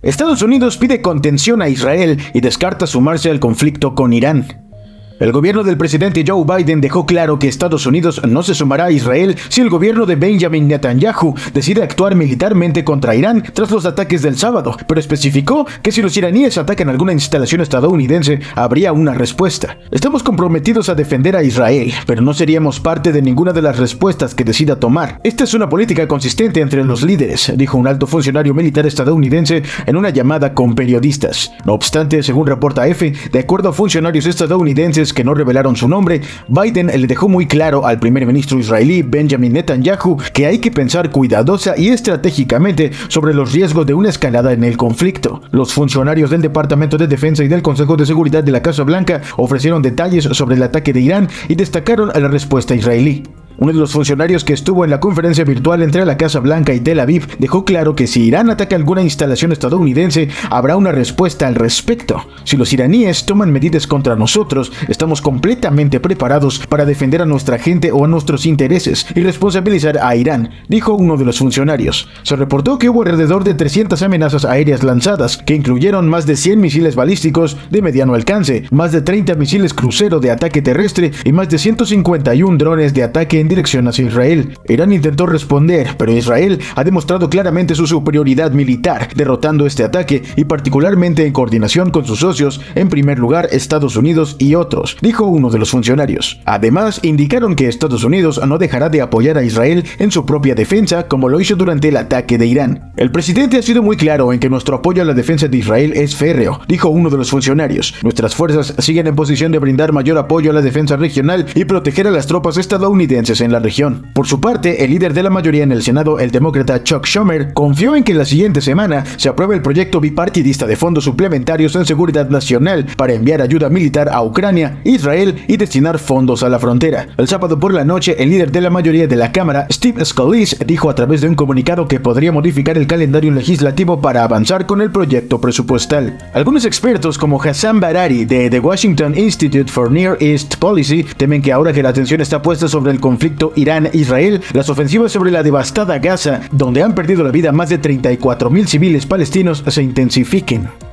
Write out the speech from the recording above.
Estados Unidos pide contención a Israel y descarta sumarse al conflicto con Irán. El gobierno del presidente Joe Biden dejó claro que Estados Unidos no se sumará a Israel si el gobierno de Benjamin Netanyahu decide actuar militarmente contra Irán tras los ataques del sábado, pero especificó que si los iraníes atacan alguna instalación estadounidense, habría una respuesta. Estamos comprometidos a defender a Israel, pero no seríamos parte de ninguna de las respuestas que decida tomar. Esta es una política consistente entre los líderes, dijo un alto funcionario militar estadounidense en una llamada con periodistas. No obstante, según reporta EFE, de acuerdo a funcionarios estadounidenses que no revelaron su nombre, Biden le dejó muy claro al primer ministro israelí Benjamin Netanyahu que hay que pensar cuidadosa y estratégicamente sobre los riesgos de una escalada en el conflicto. Los funcionarios del Departamento de Defensa y del Consejo de Seguridad de la Casa Blanca ofrecieron detalles sobre el ataque de Irán y destacaron la respuesta israelí. Uno de los funcionarios que estuvo en la conferencia virtual entre la Casa Blanca y Tel Aviv dejó claro que si Irán ataca alguna instalación estadounidense, habrá una respuesta al respecto. Si los iraníes toman medidas contra nosotros, estamos completamente preparados para defender a nuestra gente o a nuestros intereses y responsabilizar a Irán, dijo uno de los funcionarios. Se reportó que hubo alrededor de 300 amenazas aéreas lanzadas, que incluyeron más de 100 misiles balísticos de mediano alcance, más de 30 misiles crucero de ataque terrestre y más de 151 drones de ataque en dirección hacia Israel. Irán intentó responder, pero Israel ha demostrado claramente su superioridad militar, derrotando este ataque y particularmente en coordinación con sus socios, en primer lugar Estados Unidos y otros, dijo uno de los funcionarios. Además, indicaron que Estados Unidos no dejará de apoyar a Israel en su propia defensa, como lo hizo durante el ataque de Irán. El presidente ha sido muy claro en que nuestro apoyo a la defensa de Israel es férreo, dijo uno de los funcionarios. Nuestras fuerzas siguen en posición de brindar mayor apoyo a la defensa regional y proteger a las tropas estadounidenses en la región. Por su parte, el líder de la mayoría en el Senado, el demócrata Chuck Schumer, confió en que la siguiente semana se apruebe el proyecto bipartidista de fondos suplementarios en seguridad nacional para enviar ayuda militar a Ucrania, Israel y destinar fondos a la frontera. El sábado por la noche, el líder de la mayoría de la Cámara, Steve Scalise, dijo a través de un comunicado que podría modificar el calendario legislativo para avanzar con el proyecto presupuestal. Algunos expertos como Hassan Barari de The Washington Institute for Near East Policy temen que ahora que la atención está puesta sobre el conflicto Irán-Israel, las ofensivas sobre la devastada Gaza, donde han perdido la vida más de 34,000 civiles palestinos, se intensifiquen.